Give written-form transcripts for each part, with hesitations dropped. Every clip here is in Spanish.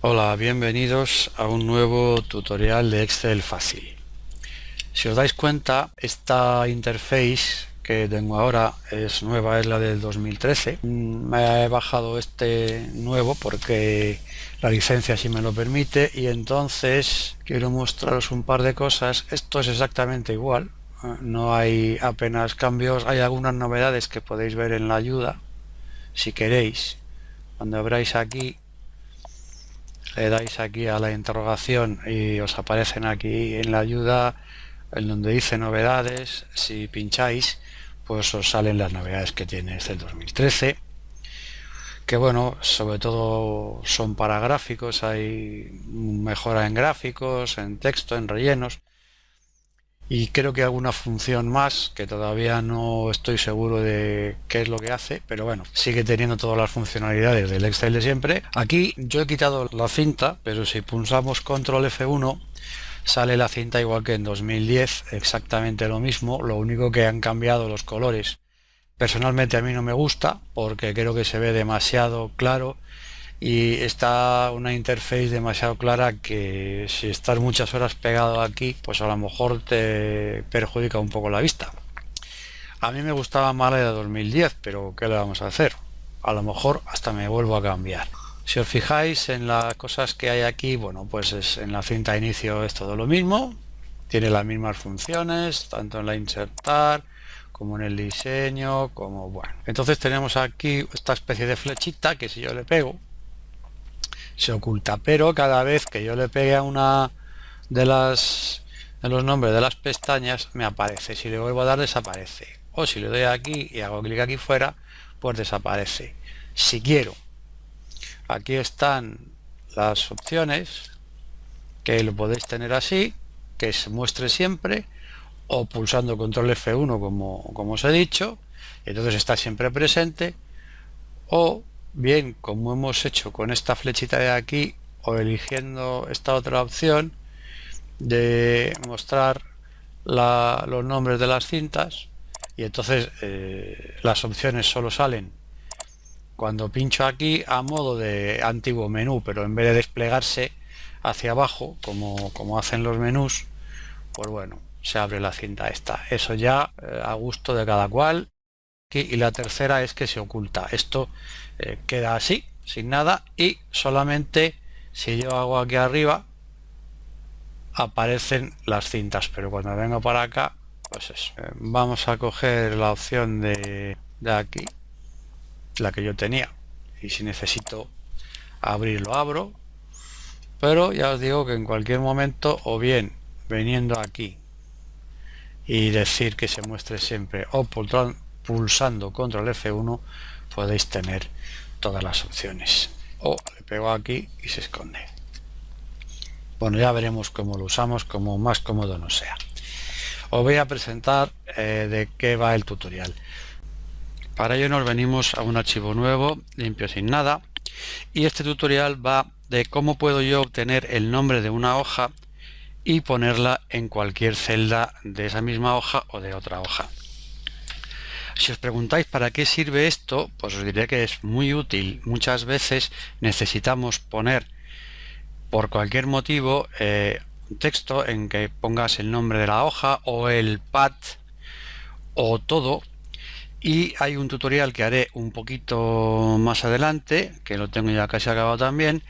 Hola, bienvenidos a un nuevo tutorial de Excel fácil. Si os dais cuenta, esta interface que tengo ahora es nueva, es la del 2013. Me he bajado este nuevo porque la licencia sí me lo permite y entonces quiero mostraros un par de cosas. Esto es exactamente igual, no hay apenas cambios, hay algunas novedades que podéis ver en la ayuda si queréis. Cuando abráis aquí le dais aquí a la interrogación y os aparecen aquí en la ayuda en donde dice novedades. Si pincháis pues os salen las novedades que tiene este 2013, que bueno, sobre todo son para gráficos. Hay mejora en gráficos, en texto, en rellenos y creo que alguna función más que todavía no estoy seguro de qué es lo que hace, pero bueno, sigue teniendo todas las funcionalidades del Excel de siempre. Aquí yo he quitado la cinta, pero si pulsamos control F1 sale la cinta igual que en 2010, exactamente lo mismo, lo único que han cambiado los colores. Personalmente a mí no me gusta porque creo que se ve demasiado claro y está una interface demasiado clara que si estás muchas horas pegado aquí pues a lo mejor te perjudica un poco la vista. A mí me gustaba más la de 2010, pero ¿qué le vamos a hacer? A lo mejor hasta me vuelvo a cambiar. Si os fijáis en las cosas que hay aquí, bueno, pues en la cinta de inicio es todo lo mismo, tiene las mismas funciones, tanto en la insertar como en el diseño, como bueno. Entonces tenemos aquí esta especie de flechita que si yo le pego se oculta, pero cada vez que yo le pegue a una de los nombres de las pestañas me aparece. Si le vuelvo a dar desaparece, o si le doy aquí y hago clic aquí fuera pues desaparece. Si quiero, aquí están las opciones que lo podéis tener así, que se muestre siempre, o pulsando control F1 como os he dicho, y entonces está siempre presente, o bien como hemos hecho con esta flechita de aquí, o eligiendo esta otra opción de mostrar los nombres de las cintas, y entonces las opciones solo salen cuando pincho aquí a modo de antiguo menú, pero en vez de desplegarse hacia abajo como hacen los menús, pues bueno, se abre la cinta esta. Eso ya a gusto de cada cual. Y la tercera es que se oculta. Esto queda así, sin nada, y solamente si yo hago aquí arriba aparecen las cintas, pero cuando vengo para acá pues eso. Vamos a coger la opción de aquí, la que yo tenía, y si necesito abrirlo abro, pero ya os digo que en cualquier momento, o bien veniendo aquí y decir que se muestre siempre, o pulsando control F1 podéis tener todas las opciones, o le pego aquí y se esconde. Bueno, ya veremos cómo lo usamos, como más cómodo nos sea. Os voy a presentar de qué va el tutorial. Para ello nos venimos a un archivo nuevo, limpio sin nada, y este tutorial va de cómo puedo yo obtener el nombre de una hoja y ponerla en cualquier celda de esa misma hoja o de otra hoja. Si os preguntáis para qué sirve esto, pues os diré que es muy útil. Muchas veces necesitamos poner por cualquier motivo un texto en que pongas el nombre de la hoja o el pad o todo, y hay un tutorial que haré un poquito más adelante, que lo tengo ya casi acabado también,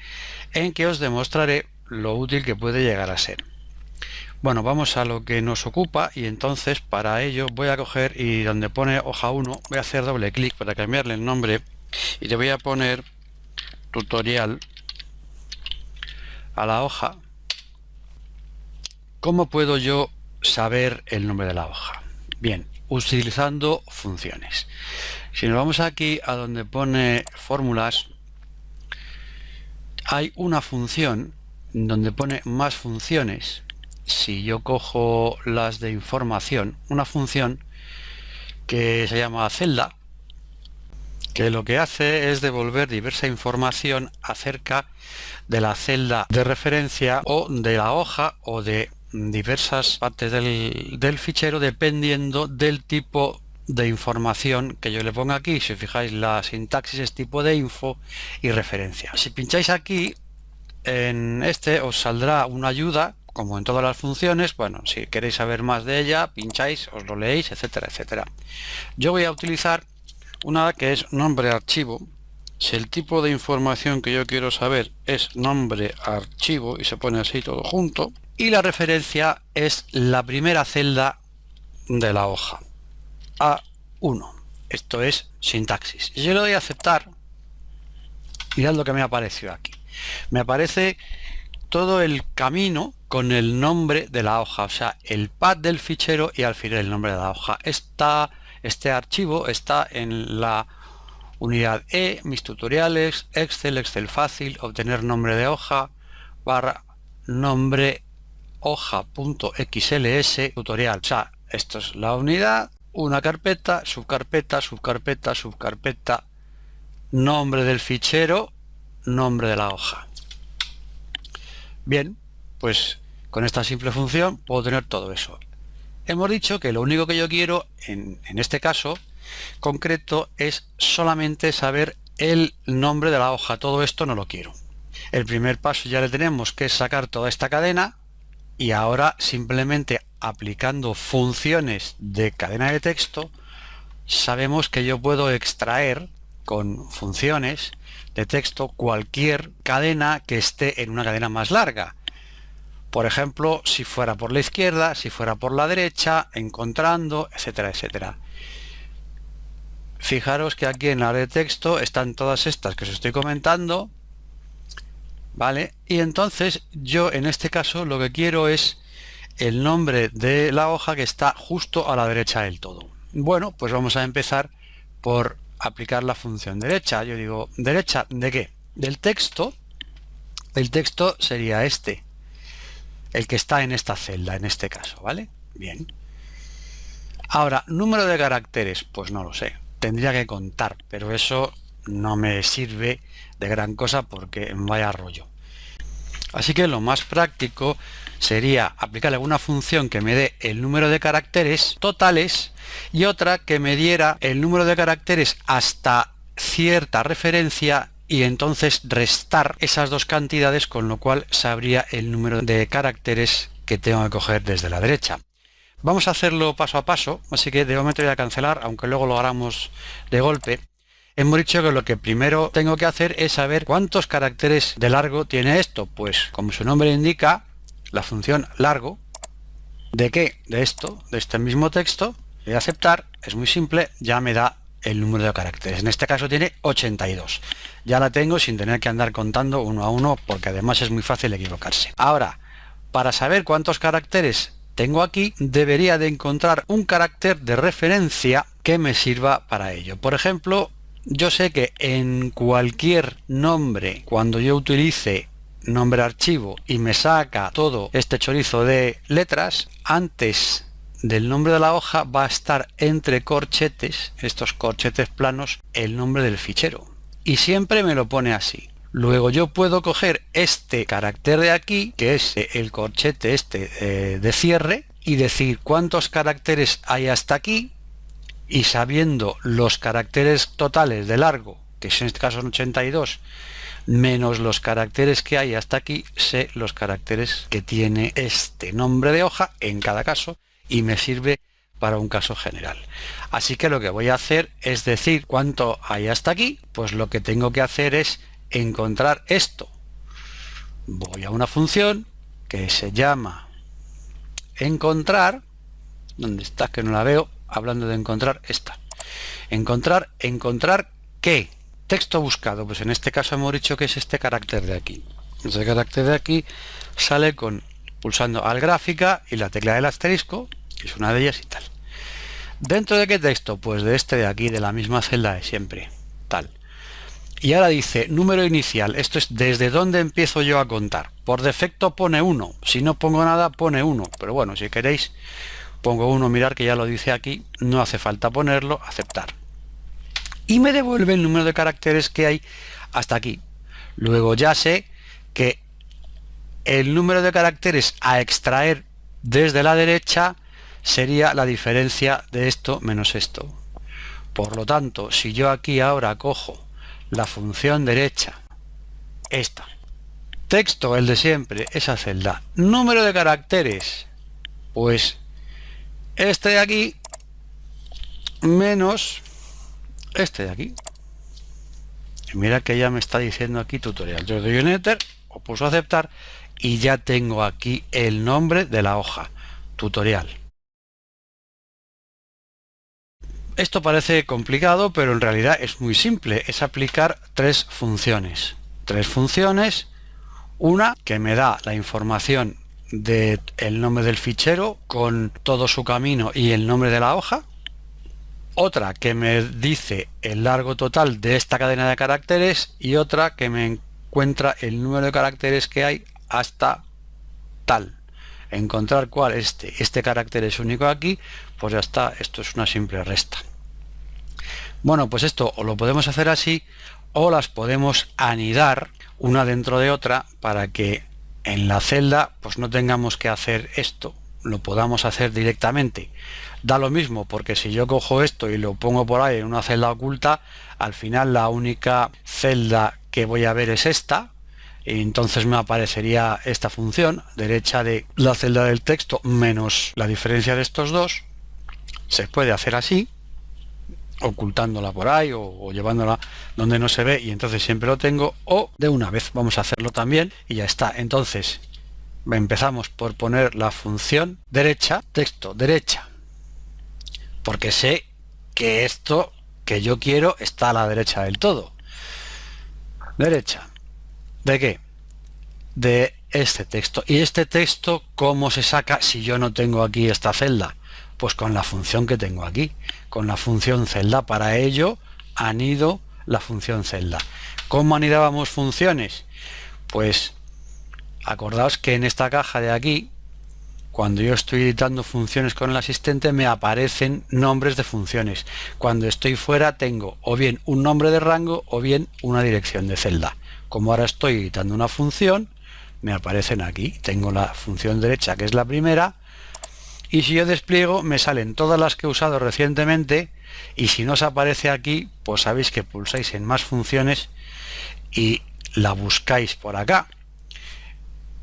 en que os demostraré lo útil que puede llegar a ser. Bueno, vamos a lo que nos ocupa, y entonces para ello voy a coger y donde pone hoja 1 voy a hacer doble clic para cambiarle el nombre y le voy a poner tutorial a la hoja. ¿Cómo puedo yo saber el nombre de la hoja? Bien, utilizando funciones. Si nos vamos aquí a donde pone fórmulas, hay una función donde pone más funciones. Si yo cojo las de información, una función que se llama celda, que lo que hace es devolver diversa información acerca de la celda de referencia o de la hoja o de diversas partes del fichero, dependiendo del tipo de información que yo le ponga aquí. Si os fijáis, la sintaxis es tipo de info y referencia. Si pincháis aquí en este os saldrá una ayuda, como en todas las funciones. Bueno, si queréis saber más de ella, pincháis, os lo leéis, etcétera, etcétera. Yo voy a utilizar una que es nombre archivo. Si el tipo de información que yo quiero saber es nombre archivo y se pone así todo junto, y la referencia es la primera celda de la hoja, A1. Esto es sintaxis. Y yo le doy a aceptar. Mirad lo que me apareció aquí. Me aparece todo el camino con el nombre de la hoja, o sea, el path del fichero y al final el nombre de la hoja. Este archivo está en la unidad E, mis tutoriales, Excel, Excel fácil, obtener nombre de hoja, barra nombre hoja.xls tutorial. O sea, esto es la unidad, una carpeta, subcarpeta, subcarpeta, subcarpeta, nombre del fichero, nombre de la hoja. Bien, pues con esta simple función puedo tener todo eso. Hemos dicho que lo único que yo quiero en este caso concreto es solamente saber el nombre de la hoja. Todo esto no lo quiero. El primer paso ya le tenemos, que es sacar toda esta cadena, y ahora simplemente aplicando funciones de cadena de texto sabemos que yo puedo extraer con funciones de texto cualquier cadena que esté en una cadena más larga. Por ejemplo, si fuera por la izquierda, si fuera por la derecha, encontrando, etcétera, etcétera. Fijaros que aquí en la área de texto están todas estas que os estoy comentando, ¿vale? Y entonces yo en este caso lo que quiero es el nombre de la hoja que está justo a la derecha del todo. Bueno, pues vamos a empezar por aplicar la función derecha. Yo digo, ¿derecha de qué? Del texto. El texto sería este, el que está en esta celda, en este caso, ¿vale? Bien. Ahora, número de caracteres, pues no lo sé. Tendría que contar, pero eso no me sirve de gran cosa porque vaya rollo. Así que lo más práctico sería aplicar alguna función que me dé el número de caracteres totales y otra que me diera el número de caracteres hasta cierta referencia y entonces restar esas dos cantidades, con lo cual sabría el número de caracteres que tengo que coger desde la derecha. Vamos a hacerlo paso a paso, así que de momento voy a cancelar, aunque luego lo hagamos de golpe. Hemos dicho que lo que primero tengo que hacer es saber cuántos caracteres de largo tiene esto. Pues como su nombre indica, la función largo, ¿de qué? De esto, de este mismo texto. Voy a aceptar, es muy simple, ya me da el número de caracteres. En este caso tiene 82. Ya la tengo sin tener que andar contando uno a uno, porque además es muy fácil equivocarse. Ahora, para saber cuántos caracteres tengo aquí, debería de encontrar un carácter de referencia que me sirva para ello. Por ejemplo, yo sé que en cualquier nombre, cuando yo utilice nombre archivo y me saca todo este chorizo de letras, antes del nombre de la hoja va a estar entre corchetes, estos corchetes planos, el nombre del fichero. Y siempre me lo pone así. Luego yo puedo coger este carácter de aquí, que es el corchete este de cierre, y decir cuántos caracteres hay hasta aquí, y sabiendo los caracteres totales de largo, que en este caso son 82, menos los caracteres que hay hasta aquí, sé los caracteres que tiene este nombre de hoja en cada caso, y me sirve para un caso general. Así que lo que voy a hacer es decir cuánto hay hasta aquí. Pues lo que tengo que hacer es encontrar esto. Voy a una función que se llama encontrar. ¿Dónde está? Que no la veo. Hablando de encontrar, esta. Encontrar ¿qué? Texto buscado. Pues en este caso hemos dicho que es este carácter de aquí. Este carácter de aquí sale con pulsando al gráfica y la tecla del asterisco, que es una de ellas y tal. ¿Dentro de qué texto? Pues de este de aquí, de la misma celda de siempre. Tal. Y ahora dice número inicial. Esto es desde dónde empiezo yo a contar. Por defecto pone 1. Si no pongo nada pone 1. Pero bueno, si queréis pongo 1. Mirar que ya lo dice aquí. No hace falta ponerlo. Aceptar. Y me devuelve el número de caracteres que hay hasta aquí. Luego ya sé que el número de caracteres a extraer desde la derecha sería la diferencia de esto menos esto. Por lo tanto, si yo aquí ahora cojo la función derecha, esta, Texto, el de siempre, esa celda. Número de caracteres, pues este de aquí menos este de aquí. Y mira que ya me está diciendo aquí tutorial. Yo doy un enter o pulso aceptar y ya tengo aquí el nombre de la hoja, tutorial. Esto parece complicado, pero en realidad es muy simple. Es aplicar tres funciones. Una que me da la información del nombre del fichero con todo su camino y el nombre de la hoja. Otra que me dice el largo total de esta cadena de caracteres y otra que me encuentra el número de caracteres que hay hasta tal. Encontrar cuál este carácter es único aquí, pues ya está. Esto es una simple resta. Bueno, pues esto o lo podemos hacer así o las podemos anidar una dentro de otra para que en la celda pues no tengamos que hacer esto, lo podamos hacer directamente. Da lo mismo, porque si yo cojo esto y lo pongo por ahí en una celda oculta, al final la única celda que voy a ver es esta, y entonces me aparecería esta función derecha de la celda del texto menos la diferencia de estos dos. Se puede hacer así, ocultándola por ahí o llevándola donde no se ve, y entonces siempre lo tengo, o de una vez vamos a hacerlo también y ya está. Entonces empezamos por poner la función derecha, texto derecha, porque sé que esto que yo quiero está a la derecha del todo. Derecha, ¿de qué? De este texto. ¿Y este texto cómo se saca si yo no tengo aquí esta celda? Pues con la función que tengo aquí, con la función celda. Para ello anido la función celda. ¿Cómo anidábamos funciones? Pues acordaos que en esta caja de aquí, cuando yo estoy editando funciones con el asistente, me aparecen nombres de funciones. Cuando estoy fuera tengo o bien un nombre de rango o bien una dirección de celda. Como ahora estoy editando una función, me aparecen aquí. Tengo la función derecha, que es la primera, y si yo despliego me salen todas las que he usado recientemente, y si no os aparece aquí, pues sabéis que pulsáis en más funciones y la buscáis por acá.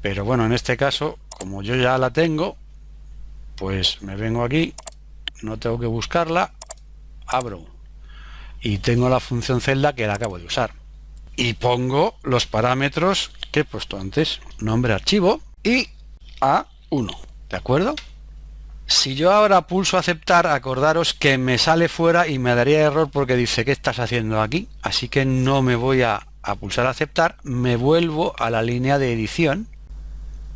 Pero bueno, en este caso, como yo ya la tengo, pues me vengo aquí, no tengo que buscarla, abro y tengo la función celda que la acabo de usar. Y pongo los parámetros que he puesto antes, nombre archivo y A1, ¿de acuerdo? Si yo ahora pulso aceptar, acordaros que me sale fuera y me daría error porque dice ¿qué estás haciendo aquí? Así que no me voy a pulsar aceptar, me vuelvo a la línea de edición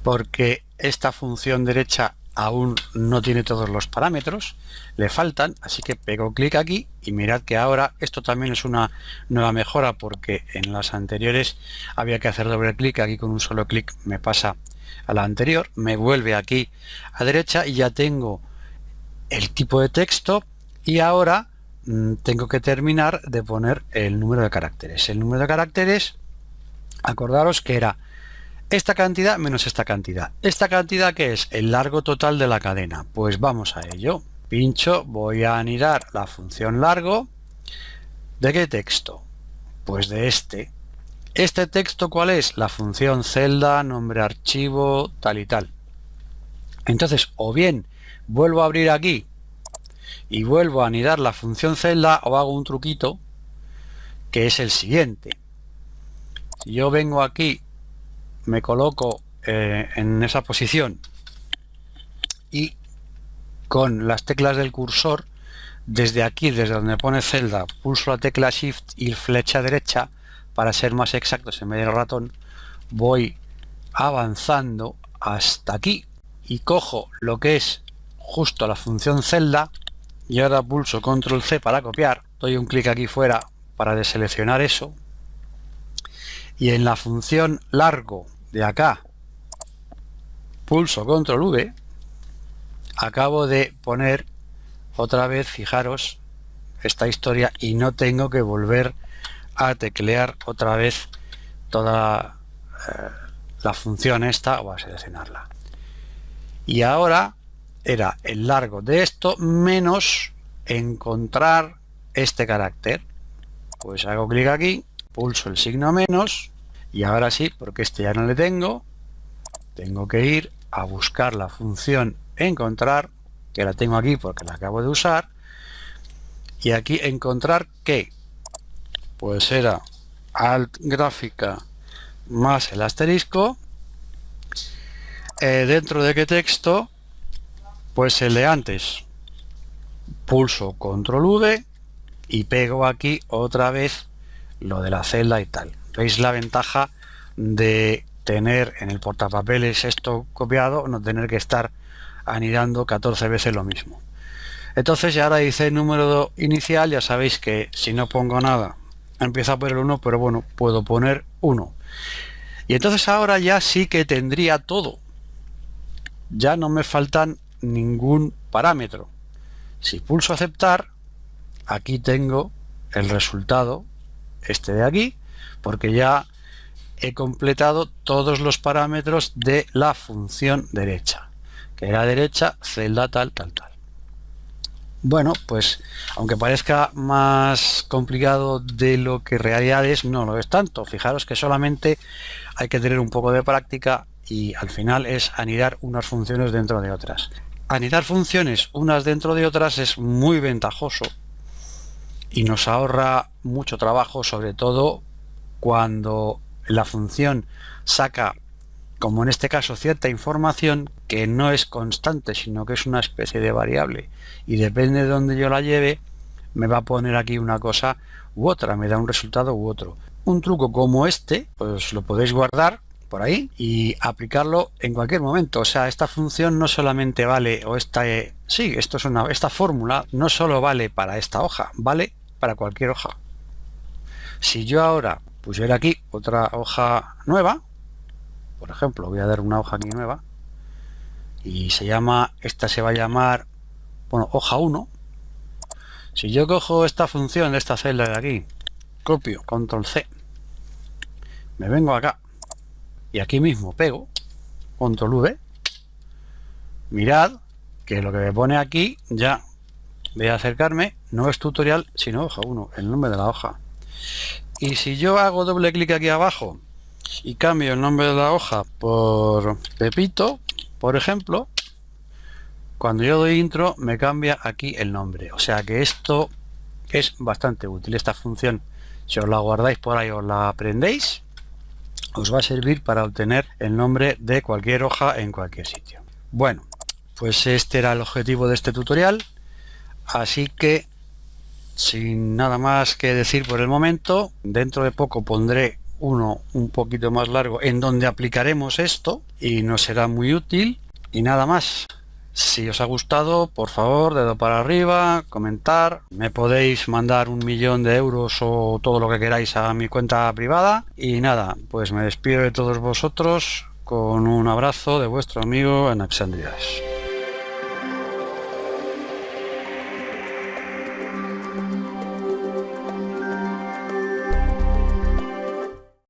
porque esta función derecha aún no tiene todos los parámetros, le faltan, así que pego clic aquí y mirad que ahora esto también es una nueva mejora, porque en las anteriores había que hacer doble clic. Aquí con un solo clic me pasa a la anterior, me vuelve aquí a derecha y ya tengo el tipo de texto. Y ahora tengo que terminar de poner el número de caracteres. El número de caracteres, acordaros que era esta cantidad menos esta cantidad. ¿Esta cantidad qué es? El largo total de la cadena. Pues vamos a ello. Pincho, voy a anidar la función largo. ¿De qué texto? Pues de este. ¿Este texto cuál es? La función celda, nombre archivo, tal y tal. Entonces, o bien vuelvo a abrir aquí y vuelvo a anidar la función celda, o hago un truquito que es el siguiente. Si yo vengo aquí, me coloco en esa posición y con las teclas del cursor, desde aquí, desde donde pone celda, pulso la tecla shift y flecha derecha, para ser más exactos en vez del ratón, voy avanzando hasta aquí y cojo lo que es justo la función celda, y ahora pulso control C para copiar, doy un clic aquí fuera para deseleccionar eso, y en la función largo de acá pulso control V. Acabo de poner otra vez, fijaros, esta historia, y no tengo que volver a teclear otra vez toda la función esta, o a seleccionarla. Y ahora era el largo de esto menos encontrar este carácter. Pues hago clic aquí, pulso el signo menos Y ahora sí, porque este ya no le tengo que ir a buscar la función encontrar, que la tengo aquí porque la acabo de usar, y aquí encontrar que pues era alt gráfica más el asterisco, dentro de qué texto, pues el de antes, pulso control V y pego aquí otra vez lo de la celda y tal. ¿Veis la ventaja de tener en el portapapeles esto copiado, no tener que estar anidando 14 veces lo mismo? Entonces, ya ahora dice el número inicial, ya sabéis que si no pongo nada empieza por el 1, pero bueno, puedo poner 1. Y entonces ahora ya sí que tendría todo. Ya no me faltan ningún parámetro. Si pulso aceptar, aquí tengo el resultado, este de aquí, porque ya he completado todos los parámetros de la función derecha, que era derecha, celda tal, tal, tal. Bueno, pues aunque parezca más complicado de lo que en realidad es, no lo es tanto. Fijaros que solamente hay que tener un poco de práctica y al final es anidar unas funciones dentro de otras. Anidar funciones unas dentro de otras es muy ventajoso y nos ahorra mucho trabajo, sobre todo cuando la función saca, como en este caso, cierta información que no es constante, sino que es una especie de variable, y depende de donde yo la lleve, me va a poner aquí una cosa u otra, me da un resultado u otro. Un truco como este, pues lo podéis guardar por ahí y aplicarlo en cualquier momento. O sea, esta función no solamente vale, o esta fórmula no solo vale para esta hoja, vale para cualquier hoja. Si yo ahora pusiera aquí otra hoja nueva, por ejemplo, voy a dar una hoja aquí nueva y esta se va a llamar, bueno, hoja 1. Si yo cojo esta función de esta celda de aquí, copio, control C, me vengo acá y aquí mismo pego, control V, mirad que lo que me pone aquí, ya voy a acercarme, no es tutorial, sino hoja 1, el nombre de la hoja. Y si yo hago doble clic aquí abajo y cambio el nombre de la hoja por Pepito, por ejemplo, cuando yo doy intro me cambia aquí el nombre. O sea que esto es bastante útil. Esta función, si os la guardáis por ahí, os la aprendéis, os va a servir para obtener el nombre de cualquier hoja en cualquier sitio. Bueno, pues este era el objetivo de este tutorial, así que sin nada más que decir por el momento, dentro de poco pondré uno un poquito más largo en donde aplicaremos esto y nos será muy útil. Y nada más. Si os ha gustado, por favor, dedo para arriba, comentar. Me podéis mandar 1.000.000 de euros o todo lo que queráis a mi cuenta privada. Y nada, pues me despido de todos vosotros con un abrazo de vuestro amigo Anaxandrias.